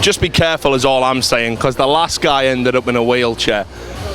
Just be careful is all I'm saying, because the last guy ended up in a wheelchair.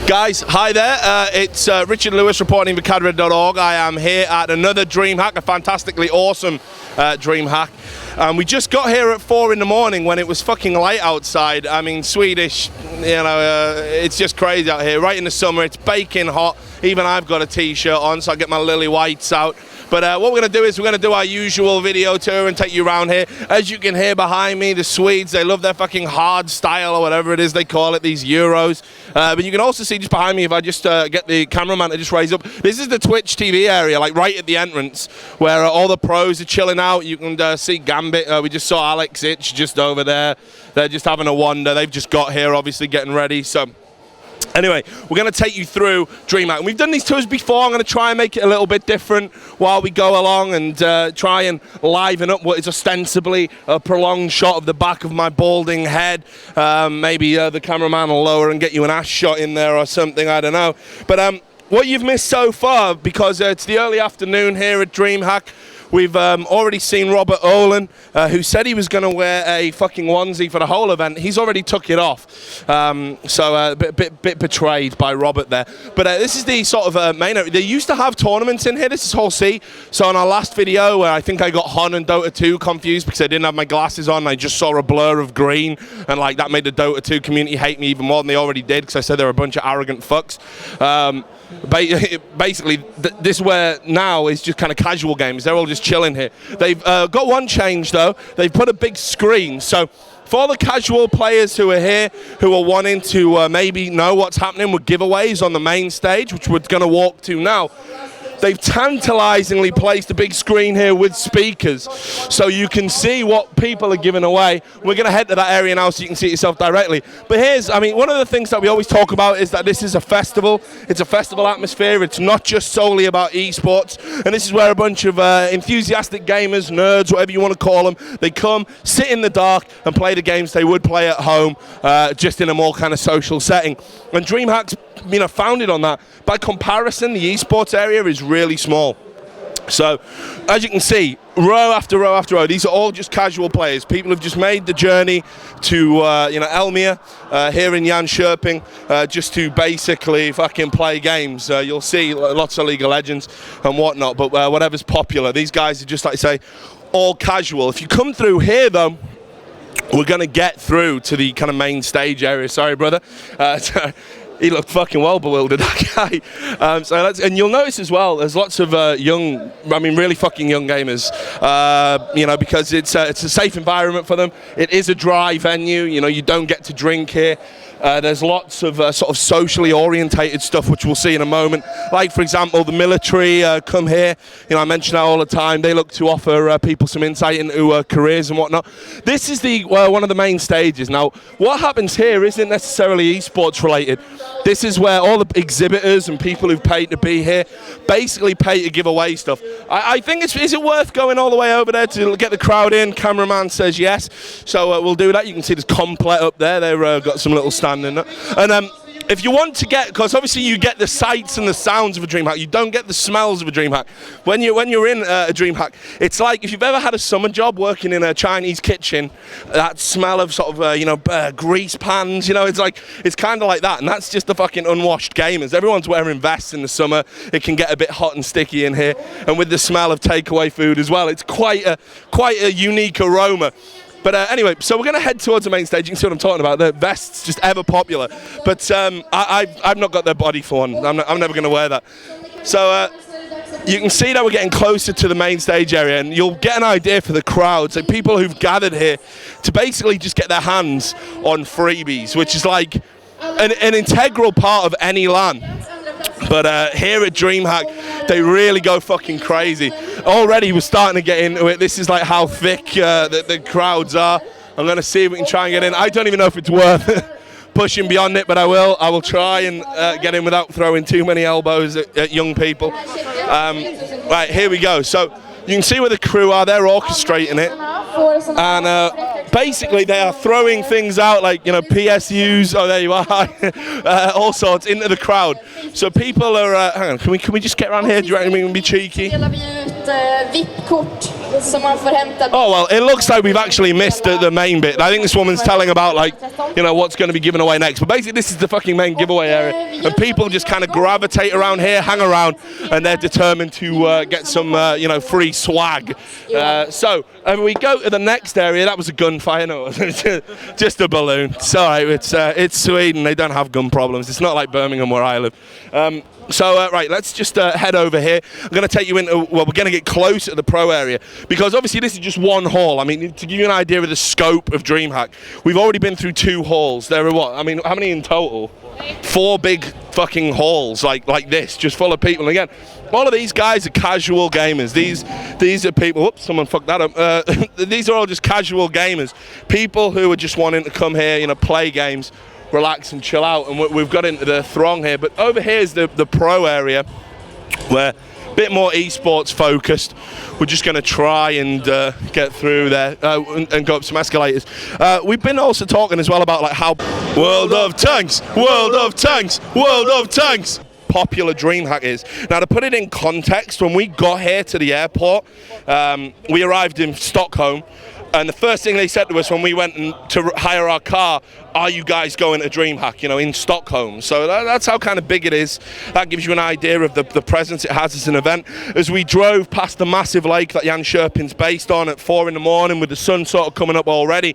Guys, hi there. It's Richard Lewis reporting for cadred.org. I am here at another DreamHack, a fantastically awesome DreamHack. We just got here at 4 in the morning when it was fucking light outside. I mean, Swedish, you know, it's just crazy out here. Right in the summer, it's baking hot. Even I've got a t-shirt on, so I get my lily whites out. But what we're going to do is we're going to do our usual video tour and take you around here. As you can hear behind me, the Swedes, they love their fucking hard style or whatever it is they call it, these Euros. But you can also see just behind me, if I just get the cameraman to just raise up, this is the Twitch TV area, like right at the entrance, where all the pros are chilling out. You can see Gambit. We just saw Alex Itch just over there. They're just having a wander. They've just got here, obviously getting ready. So anyway, we're going to take you through DreamHack. And we've done these tours before. I'm going to try and make it a little bit different while we go along and try and liven up what is ostensibly a prolonged shot of the back of my balding head. Maybe the cameraman will lower and get you an ass shot in there or something, I don't know. But what you've missed so far, because it's the early afternoon here at DreamHack, we've already seen Robert Ohlen, who said he was going to wear a fucking onesie for the whole event. He's already took it off. So a bit betrayed by Robert there. But this is the sort of main area. They used to have tournaments in here. This is Hall C. So on our last video, where I think I got Hon and Dota 2 confused because I didn't have my glasses on, I just saw a blur of green. And like that made the Dota 2 community hate me even more than they already did, because I said they're a bunch of arrogant fucks. Basically, this where now is just kind of casual games. They're all just chilling here. They've got one change though. They've put a big screen. So for the casual players who are here, who are wanting to maybe know what's happening with giveaways on the main stage, which we're going to walk to now, they've tantalizingly placed a big screen here with speakers, so you can see what people are giving away. We're going to head to that area now so you can see it yourself directly. But here's, I mean, one of the things that we always talk about is that this is a festival. It's a festival atmosphere. It's not just solely about esports. And this is where a bunch of enthusiastic gamers, nerds, whatever you want to call them, they come, sit in the dark and play the games they would play at home, just in a more kind of social setting. And DreamHack's, you know, founded on that. By comparison, the esports area is really small. So, as you can see, row after row after row, these are all just casual players. People have just made the journey to, you know, Elmia, here in Jönköping, just to basically fucking play games. You'll see lots of League of Legends and whatnot, but whatever's popular. These guys are just, like I say, all casual. If you come through here, though, we're going to get through to the kind of main stage area. Sorry, brother. He looked fucking well bewildered, that guy. And you'll notice as well, there's lots of young, I mean really fucking young gamers, you know, because it's a safe environment for them. It is a dry venue, you know, you don't get to drink here. There's lots of sort of socially orientated stuff, which we'll see in a moment. Like, for example, the military come here. You know, I mention that all the time. They look to offer people some insight into careers and whatnot. This is the one of the main stages. Now, what happens here isn't necessarily esports related. This is where all the exhibitors and people who've paid to be here basically pay to give away stuff. I think is it worth going all the way over there to get the crowd in? Cameraman says yes. So we'll do that. You can see there's Complet up there. They've got some little stand in there. And if you want to get, because obviously you get the sights and the sounds of a DreamHack, you don't get the smells of a DreamHack. When you're in a DreamHack, it's like if you've ever had a summer job working in a Chinese kitchen, that smell of sort of you know, grease pans, you know, it's kind of like that, and that's just the fucking unwashed gamers. Everyone's wearing vests in the summer. It can get a bit hot and sticky in here, and with the smell of takeaway food as well, it's quite a unique aroma. But anyway, so we're going to head towards the main stage. You can see what I'm talking about. The vests, just ever popular. But I've not got their body for one. I'm never going to wear that. So you can see that we're getting closer to the main stage area, and you'll get an idea for the crowd. So people who've gathered here to basically just get their hands on freebies, which is like an integral part of any LAN. But here at DreamHack, they really go fucking crazy. Already we're starting to get into it. This is like how thick the crowds are. I'm going to see if we can try and get in. I don't even know if it's worth pushing beyond it, but I will try and get in without throwing too many elbows at young people. Right, here we go. So you can see where the crew are. They're orchestrating it. And basically they are throwing things out like, you know, PSUs, oh there you are, all sorts into the crowd. So people are, hang on, can we just get around here? Do you reckon we can be cheeky? VIP-kort som man får hämta. Oh, well, it looks like we've actually missed the main bit. I think this woman's telling about, like, you know, what's going to be given away next. But basically, this is the fucking main giveaway area. And people just kind of gravitate around here, hang around, and they're determined to get some, you know, free swag. So, we go to the next area. That was a gunfire, no, just a balloon. It's all right, it's Sweden. They don't have gun problems. It's not like Birmingham where I live. Right, let's just head over here. I'm going to take you into, well, we're going to get close to the pro area because obviously this is just one hall. I mean, to give you an idea of the scope of DreamHack, we've already been through 2 halls. There are what? I mean, how many in total? 4 big fucking halls like this, just full of people. And again, all of these guys are casual gamers. These are people, oops, someone fucked that up. These are all just casual gamers. People who are just wanting to come here, you know, play games, relax and chill out, and we've got into the throng here. But over here is the pro area, where a bit more esports focused. We're just going to try and get through there and go up some escalators. We've been also talking as well about like how World of Tanks popular DreamHack is. Now, to put it in context, when we got here to the airport, we arrived in Stockholm. And the first thing they said to us when we went to hire our car, are you guys going to DreamHack, you know, in Stockholm? So that's how kind of big it is. That gives you an idea of the presence it has as an event. As we drove past the massive lake that Jan Scherping's based on at 4 in the morning with the sun sort of coming up already,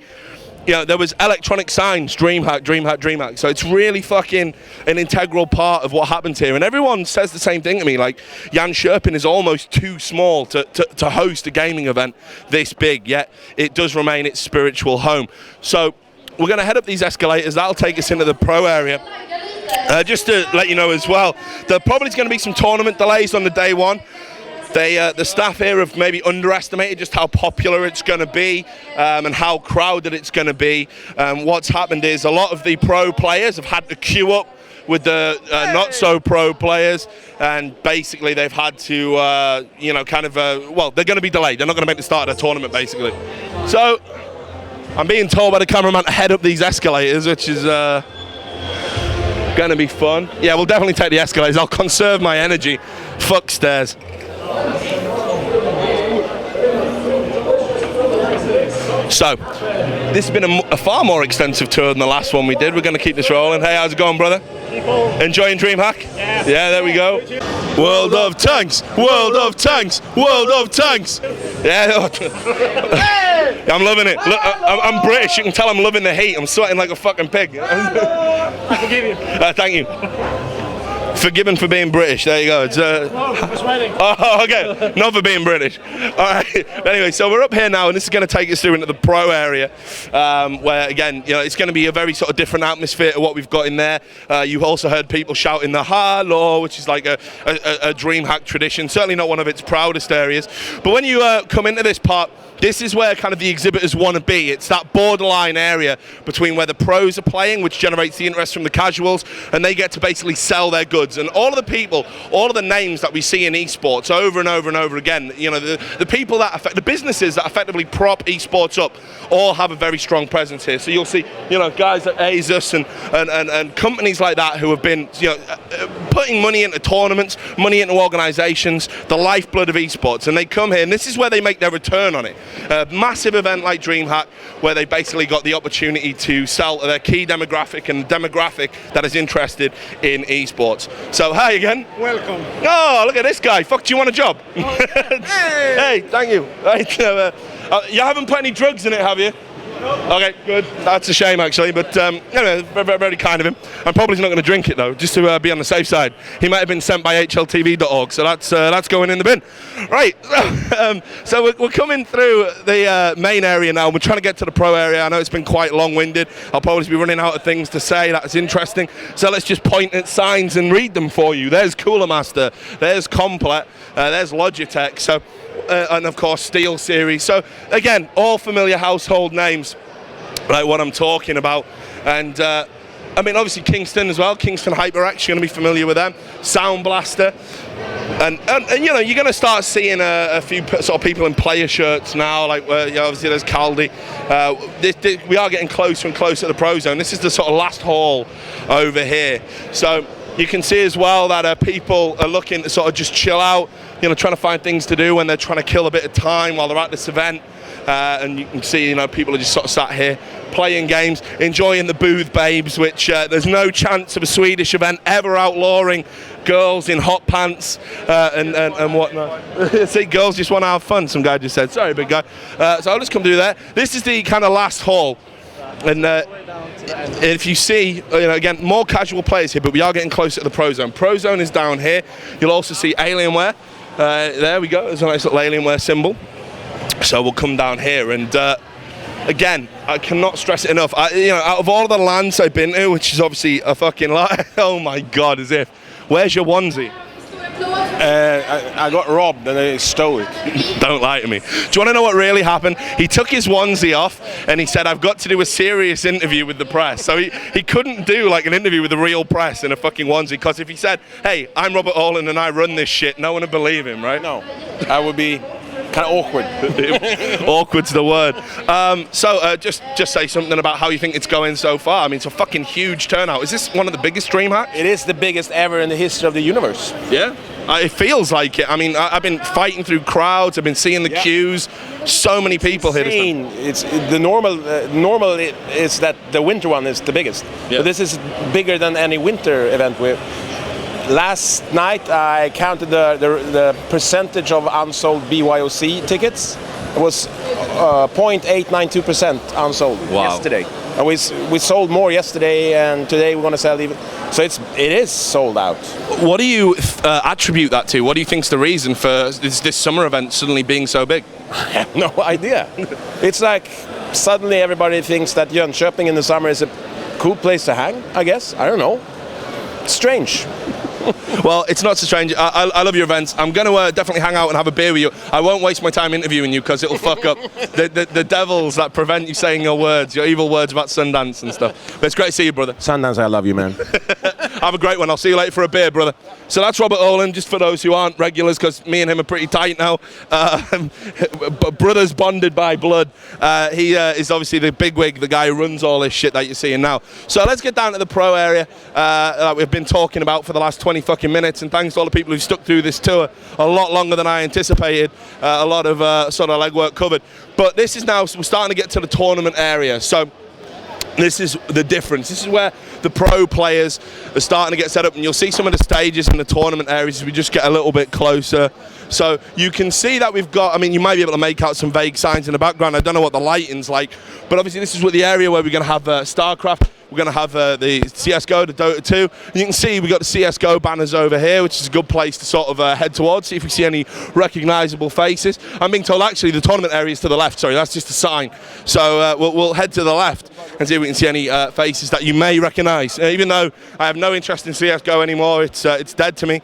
you know, there was electronic signs, DreamHack. So it's really fucking an integral part of what happens here. And everyone says the same thing to me, like, Jan Scherping is almost too small to host a gaming event this big, yet it does remain its spiritual home. So we're going to head up these escalators. That'll take us into the pro area. Just to let you know as well, there probably is going to be some tournament delays on the day one. The staff here have maybe underestimated just how popular it's going to be and how crowded it's going to be. What's happened is a lot of the pro players have had to queue up with the not-so-pro players, and basically they've had to, you know, kind of, well, they're going to be delayed. They're not going to make the start of the tournament, basically. So I'm being told by the cameraman to head up these escalators, which is going to be fun. Yeah, we'll definitely take the escalators. I'll conserve my energy. Fuck stairs. So, this has been a far more extensive tour than the last one we did. We're going to keep this rolling. Hey, how's it going, brother? Enjoying DreamHack? Yeah. Yeah, there we go. World of Tanks! World of Tanks! World of Tanks! Yeah. I'm loving it. Look, I'm British. You can tell I'm loving the heat. I'm sweating like a fucking pig. I forgive you. Thank you. Forgiven for being British. There you go. It's, oh, okay. Not for being British. All right. Anyway, so we're up here now, and this is going to take us through into the pro area, where again, you know, it's going to be a very sort of different atmosphere to what we've got in there. You've also heard people shouting the "Hallå," which is like a DreamHack tradition. Certainly not one of its proudest areas. But when you come into this part, this is where kind of the exhibitors want to be. It's that borderline area between where the pros are playing, which generates the interest from the casuals, and they get to basically sell their goods. And all of the people, all of the names that we see in esports over and over and over again, you know, the people that affect, the businesses that effectively prop esports up, all have a very strong presence here. So you'll see, you know, guys like Asus and companies like that who have been, you know, putting money into tournaments, money into organizations, the lifeblood of esports, and they come here, and this is where they make their return on it. A massive event like DreamHack, where they basically got the opportunity to sell their key demographic and the demographic that is interested in esports. So, hi again. Welcome. Oh, look at this guy. Fuck, do you want a job? Hey, Hey, thank you. Right, you haven't put any drugs in it, have you? Okay, good. That's a shame, actually, but anyway, very, very kind of him. I'm probably not going to drink it, though, just to be on the safe side. He might have been sent by HLTV.org, so that's going in the bin. Right, so we're coming through the main area now. We're trying to get to the pro area. I know it's been quite long-winded. I'll probably be running out of things to say. That's interesting. So let's just point at signs and read them for you. There's Cooler Master. There's Complet. There's Logitech. So. And of course Steel Series. So again, all familiar household names, like what I'm talking about. And I mean, obviously Kingston as well. Kingston HyperX, you're going to be familiar with them. Sound Blaster. And you know, you're going to start seeing a few sort of people in player shirts now, like you know, obviously there's Caldi. We are getting closer and closer to the Pro Zone. This is the sort of last hall over here. So you can see as well that people are looking to sort of just chill out, you know, trying to find things to do when they're trying to kill a bit of time while they're at this event. And you can see, you know, people are just sort of sat here playing games, enjoying the booth babes, which there's no chance of a Swedish event ever outlawing girls in hot pants and whatnot. See, girls just want to have fun, some guy just said. Sorry, big guy. So I'll just come through there. This is the kind of last hall. And if you see, you know, again, more casual players here, but we are getting closer to the Pro Zone. Pro Zone is down here. You'll also see Alienware. There we go. There's a nice little Alienware symbol. So we'll come down here, and again, I cannot stress it enough. You know, out of all of the lands I've been to, which is obviously a fucking lot, oh my God, as if. Where's your onesie? I got robbed and they stole it. Don't lie to me. Do you want to know what really happened? He took his onesie off and he said, I've got to do a serious interview with the press. So he couldn't do like an interview with the real press in a fucking onesie, because if he said, hey, I'm Robert Ohlen and I run this shit, no one would believe him, right? No, I would be kind of awkward. Awkward's the word. So just say something about how you think it's going so far. I mean, it's a fucking huge turnout. Is this one of the biggest DreamHack? It is the biggest ever in the history of the universe. Yeah. It feels like it. I mean, I've been fighting through crowds. I've been seeing the queues. So many people here. It's the normal. Is that the winter one is the biggest. Yeah. But this is bigger than any winter event. Last night I counted the percentage of unsold BYOC tickets. It was 0.892% unsold yesterday. And we sold more yesterday, and today we're going to sell even. So it is sold out. What do you attribute that to? What do you think's the reason for this summer event suddenly being so big? I have no idea. It's like suddenly everybody thinks that Jönköping in the summer is a cool place to hang, I guess. I don't know. Strange. Well, it's not so strange. I love your events. I'm going to definitely hang out and have a beer with you. I won't waste my time interviewing you because it'll fuck up the devils that prevent you saying your words, your evil words about Sundance and stuff. But it's great to see you, brother. Sundance, I love you, man. Have a great one. I'll see you later for a beer, brother. So that's Robert Ohlen, just for those who aren't regulars, because me and him are pretty tight now. Brothers bonded by blood. He is obviously the bigwig, the guy who runs all this shit that you're seeing now. So let's get down to the pro area that we've been talking about for the last 20 fucking minutes, and thanks to all the people who've stuck through this tour a lot longer than I anticipated. A lot of sort of legwork covered. But this is now, we're starting to get to the tournament area. So this is the difference. This is where the pro players are starting to get set up, and you'll see some of the stages in the tournament areas as we just get a little bit closer. So you can see that we've got, I mean, you might be able to make out some vague signs in the background. I don't know what the lighting's like, but obviously this is what the area where we're going to have StarCraft. We're going to have the CSGO, the Dota 2. And you can see we've got the CSGO banners over here, which is a good place to sort of head towards, see if we see any recognisable faces. I'm being told actually the tournament area is to the left. Sorry, that's just a sign. So we'll head to the left and see if we can see any faces that you may recognise. Even though I have no interest in CSGO anymore, it's dead to me.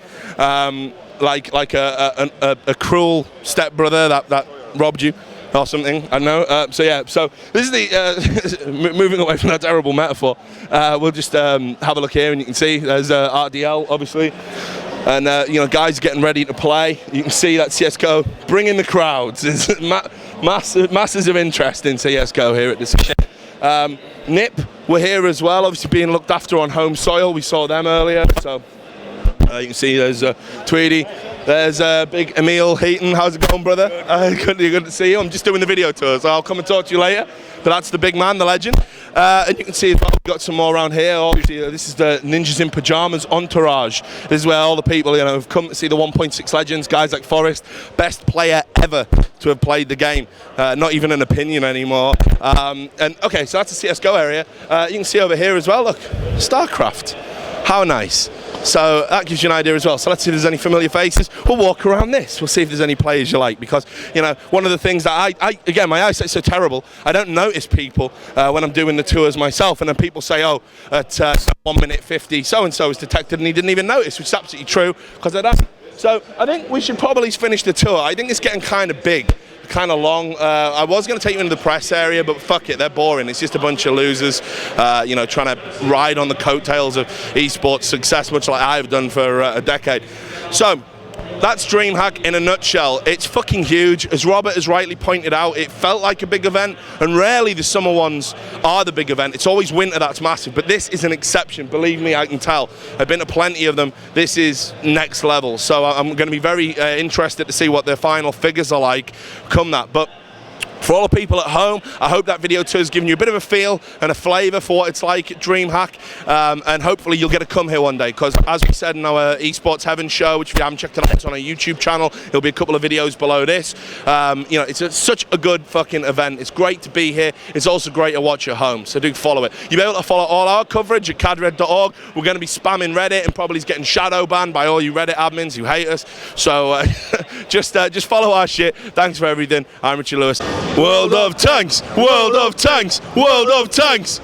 Like a cruel stepbrother that robbed you or something, I don't know. So yeah, so this is the, moving away from that terrible metaphor, we'll just have a look here, and you can see there's RDL, obviously. And, you know, guys getting ready to play. You can see that CSGO bringing the crowds. There's masses of interest in CSGO here at this shit. NIP were here as well, obviously being looked after on home soil. We saw them earlier, so you can see there's Tweedy. There's big Emil Heaton. How's it going, brother? Good to see you. I'm just doing the video tour, so I'll come and talk to you later. But that's the big man, the legend. And you can see as well, we've got some more around here. Obviously, this is the Ninjas in Pyjamas entourage. This is where all the people, you know, have come to see the 1.6 legends, guys like Forrest, best player ever to have played the game. Not even an opinion anymore. And okay, so that's the CSGO area. You can see over here as well, look, StarCraft. How nice. So that gives you an idea as well. So let's see if there's any familiar faces. We'll walk around this. We'll see if there's any players you like, because, you know, one of the things that again, my eyesight's so terrible, I don't notice people when I'm doing the tours myself, and then people say, oh, at 1 minute 50, so-and-so was detected, and he didn't even notice, which is absolutely true, because I don't. So I think we should probably finish the tour. I think it's getting kind of big. Kind of long. I was going to take you into the press area, but fuck it, they're boring. It's just a bunch of losers, you know, trying to ride on the coattails of esports success, much like I've done for a decade. So That's DreamHack in a nutshell. It's fucking huge. As Robert has rightly pointed out, it felt like a big event, and rarely the summer ones are the big event. It's always winter that's massive, but this is an exception. Believe me, I can tell. I've been to plenty of them. This is next level. So I'm going to be very interested to see what their final figures are like come that. But for all the people at home, I hope that video too has given you a bit of a feel and a flavour for what it's like at DreamHack, and hopefully you'll get to come here one day, because as we said in our Esports Heaven show, which if you haven't checked it out, it's on our YouTube channel. There'll be a couple of videos below this. You know, it's such a good fucking event. It's great to be here. It's also great to watch at home, so do follow it. You'll be able to follow all our coverage at cadred.org. We're going to be spamming Reddit and probably getting shadow banned by all you Reddit admins who hate us. So just follow our shit. Thanks for everything. I'm Richard Lewis. World of Tanks! World of Tanks! World of Tanks!